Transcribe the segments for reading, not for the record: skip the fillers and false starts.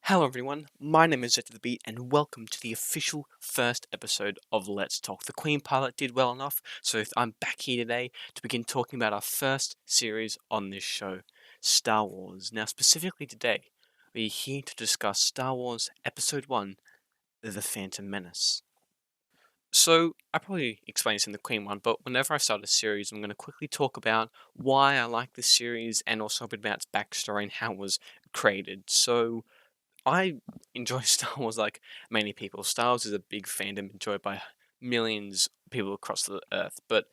Hello everyone, my name is Zed to the Beat and welcome to the official first episode of Let's Talk. The Queen pilot did well enough, so I'm back here today to begin talking about our first series on this show, Star Wars. Now specifically today, we're here to discuss Star Wars Episode 1, The Phantom Menace. So, I probably explained this in the Queen one, but whenever I start a series, I'm going to quickly talk about why I like this series and also a bit about its backstory and how it was created. So, I enjoy Star Wars like many people. Star Wars is a big fandom enjoyed by millions of people across the earth, but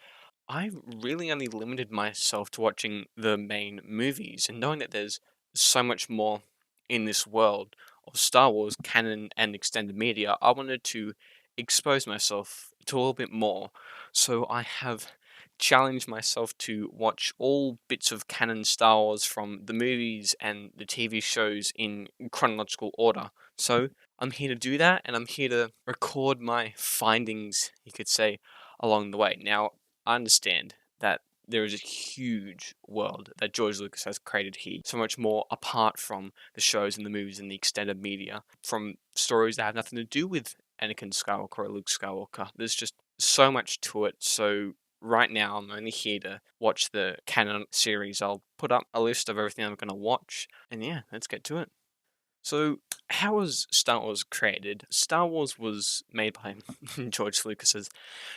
I really only limited myself to watching the main movies and knowing that there's so much more in this world of Star Wars canon and extended media. I wanted to expose myself to a little bit more, so I have challenged myself to watch all bits of canon Star Wars from the movies and the TV shows in chronological order. So I'm here to do that, and I'm here to record my findings, you could say, along the way. Now, I understand that there is a huge world that George Lucas has created here, so much more apart from the shows and the movies and the extended media, from stories that have nothing to do with Anakin Skywalker or Luke Skywalker. There's just so much to it, so right now I'm only here to watch the canon series. I'll put up a list of everything I'm going to watch, and yeah, let's get to it. So, how was Star Wars created? Star Wars was made by George Lucas, as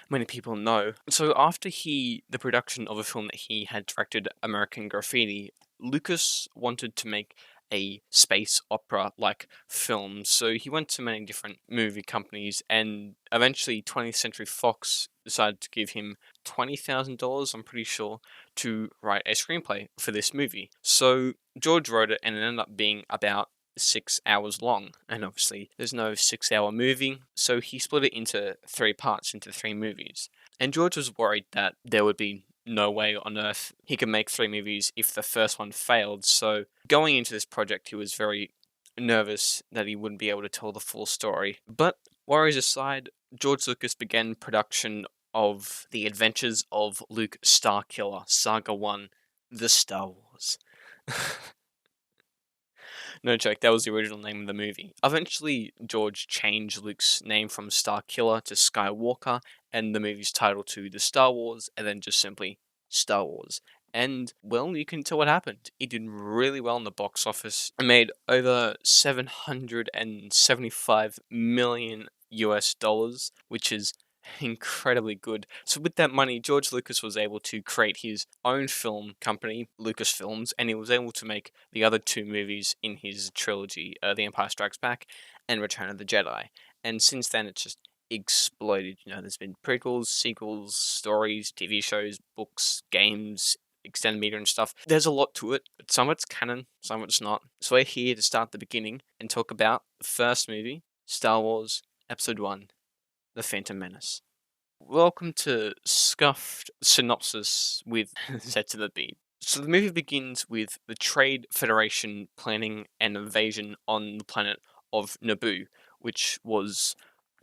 many people know. So, after the production of a film that he had directed, American Graffiti, Lucas wanted to make a space opera like film. So, he went to many different movie companies, and eventually 20th Century Fox decided to give him $20,000, I'm pretty sure, to write a screenplay for this movie. So, George wrote it, and it ended up being about 6 hours long, and obviously there's no 6 hour movie, so he split it into three parts, into three movies. And George was worried that there would be no way on earth he could make three movies if the first one failed, so going into this project he was very nervous that he wouldn't be able to tell the full story. But worries aside, George Lucas began production of The Adventures of Luke Starkiller, Saga 1, The Star Wars. No joke, that was the original name of the movie. Eventually, George changed Luke's name from Starkiller to Skywalker, and the movie's title to The Star Wars, and then just simply Star Wars. And, well, you can tell what happened. It did really well in the box office. It made over 775 million US dollars, which is incredibly good. So with that money, George Lucas was able to create his own film company, Lucasfilms, and he was able to make the other two movies in his trilogy, The Empire Strikes Back and Return of the Jedi. And since then, it's just exploded. There's been prequels, sequels, stories, TV shows, books, games, extended media and stuff. There's a lot to it, but some of it's canon, some of it's not. So we're here to start the beginning and talk about the first movie, Star Wars Episode 1, The Phantom Menace. Welcome to Scuffed Synopsis with Zed to the Beat. So the movie begins with the Trade Federation planning an invasion on the planet of Naboo, which was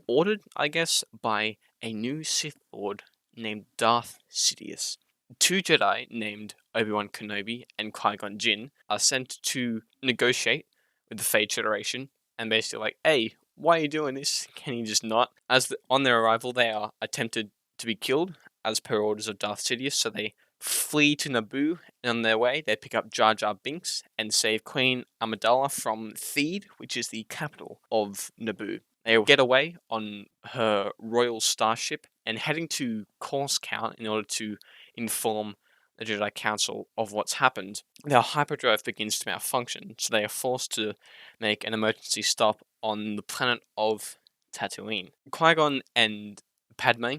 ordered, I guess, by a new Sith Lord named Darth Sidious. Two Jedi named Obi-Wan Kenobi and Qui-Gon Jinn are sent to negotiate with the Fade Federation and basically like, hey, why are you doing this? Can you just not? On their arrival, they are attempted to be killed as per orders of Darth Sidious, so they flee to Naboo, and on their way, they pick up Jar Jar Binks and save Queen Amidala from Theed, which is the capital of Naboo. They get away on her royal starship and heading to Coruscant in order to inform the Jedi Council of what's happened. Their hyperdrive begins to malfunction, so they are forced to make an emergency stop on the planet of Tatooine. Qui-Gon and Padme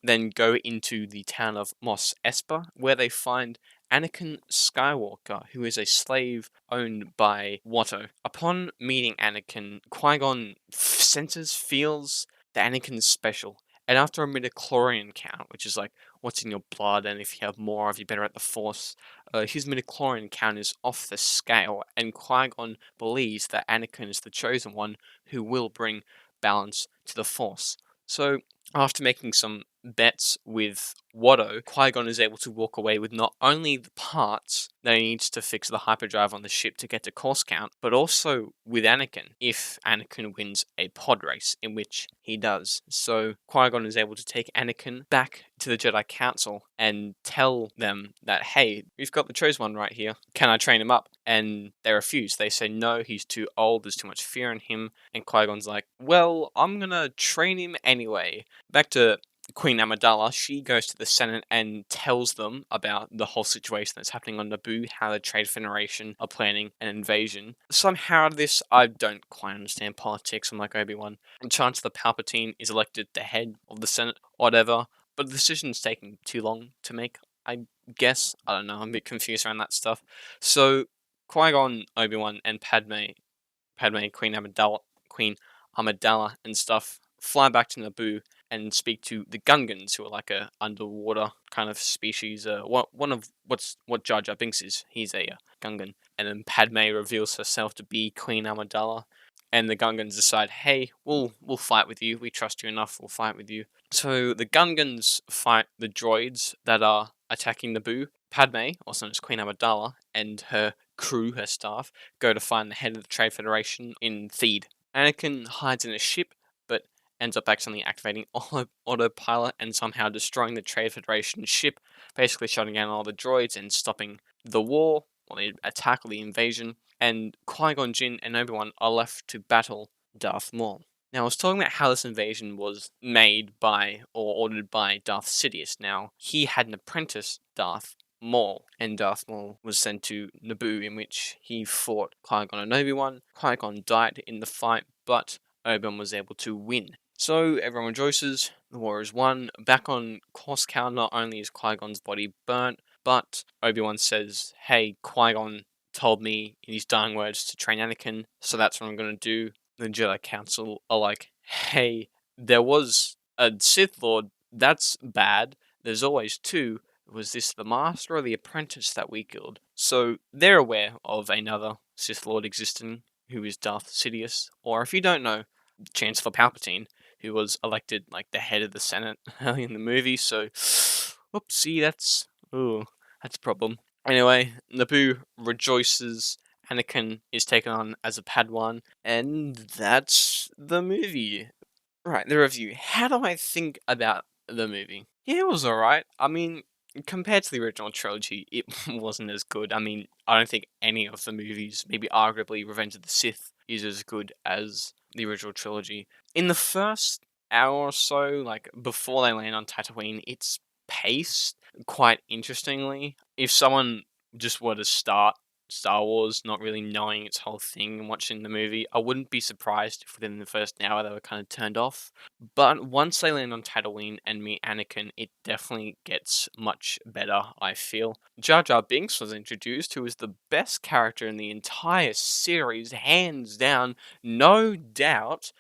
then go into the town of Mos Espa, where they find Anakin Skywalker, who is a slave owned by Watto. Upon meeting Anakin, Qui-Gon feels that Anakin's special, and after a midichlorian count, which is like what's in your blood, and if you have more of you better at the Force, his midichlorian count is off the scale, and Qui-Gon believes that Anakin is the chosen one who will bring balance to the Force. So, after making some bets with Watto, Qui-Gon is able to walk away with not only the parts that he needs to fix the hyperdrive on the ship to get to course count, but also with Anakin, if Anakin wins a pod race, in which he does. So Qui-Gon is able to take Anakin back to the Jedi Council and tell them that, hey, we've got the chosen one right here. Can I train him up? And they refuse. They say, no, he's too old, there's too much fear in him. And Qui-Gon's like, well, I'm gonna train him anyway. Back to Queen Amidala, she goes to the Senate and tells them about the whole situation that's happening on Naboo, how the Trade Federation are planning an invasion. Somehow out of this, I don't quite understand politics, I'm like Obi-Wan. And Chancellor Palpatine is elected the head of the Senate, whatever, but the decision's taking too long to make, I guess. I don't know, I'm a bit confused around that stuff. So, Qui-Gon, Obi-Wan, and Padme, Queen Amidala and stuff, fly back to Naboo and speak to the Gungans, who are like a underwater kind of species. What Jar Jar Binks is. He's a Gungan, and then Padme reveals herself to be Queen Amidala, and the Gungans decide, hey, we'll fight with you. We trust you enough. We'll fight with you. So the Gungans fight the droids that are attacking Naboo. Padme, also known as Queen Amidala, and her crew, her staff, go to find the head of the Trade Federation in Theed. Anakin hides in a ship, but ends up accidentally activating autopilot and somehow destroying the Trade Federation ship, basically shutting down all the droids and stopping the war, or the attack or the invasion, and Qui-Gon Jinn and Obi-Wan are left to battle Darth Maul. Now, I was talking about how this invasion was made by, or ordered by, Darth Sidious. Now, he had an apprentice, Darth Maul, and Darth Maul was sent to Naboo, in which he fought Qui-Gon and Obi-Wan. Qui-Gon died in the fight, but Obi-Wan was able to win. So everyone rejoices, the war is won. Back on course count, not only is Qui-Gon's body burnt, but Obi-Wan says, hey, Qui-Gon told me in his dying words to train Anakin, so that's what I'm going to do. The Jedi Council are like, hey, there was a Sith Lord, that's bad. There's always two. Was this the Master or the Apprentice that we killed? So they're aware of another Sith Lord existing, who is Darth Sidious, or if you don't know, Chancellor Palpatine, who was elected like the head of the Senate early in the movie. So, whoopsie, that's a problem. Anyway, Naboo rejoices. Anakin is taken on as a Padawan, and that's the movie. Right, the review. How do I think about the movie? Yeah, it was alright. I mean, compared to the original trilogy, it wasn't as good. I mean, I don't think any of the movies, maybe arguably Revenge of the Sith, is as good as the original trilogy. In the first hour or so, like before they land on Tatooine, it's paced quite interestingly. If someone just were to start Star Wars not really knowing its whole thing and watching the movie, I wouldn't be surprised if within the first hour they were kind of turned off. But once they land on Tatooine and meet Anakin, it definitely gets much better, I feel. Jar Jar Binks was introduced, who is the best character in the entire series, hands down, no doubt.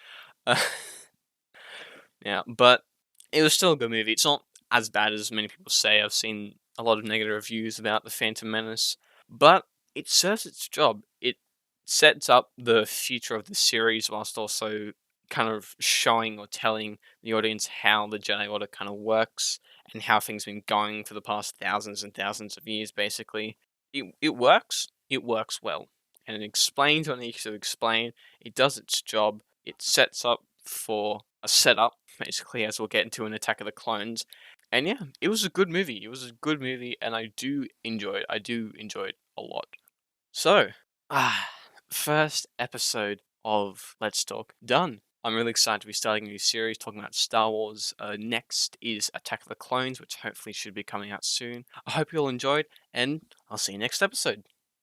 Yeah, but it was still a good movie. It's not as bad as many people say. I've seen a lot of negative reviews about The Phantom Menace, but it serves its job. It sets up the future of the series whilst also kind of showing or telling the audience how the Jedi Order kind of works and how things have been going for the past thousands and thousands of years, basically. It works. It works well. And it explains what it needs to explain. It does its job. It sets up for a setup, basically, as we'll get into an Attack of the Clones. And yeah, it was a good movie. It was a good movie, and I do enjoy it. I do enjoy it a lot. So, first episode of Let's Talk done. I'm really excited to be starting a new series talking about Star Wars. Next is Attack of the Clones, which hopefully should be coming out soon. I hope you all enjoyed, and I'll see you next episode.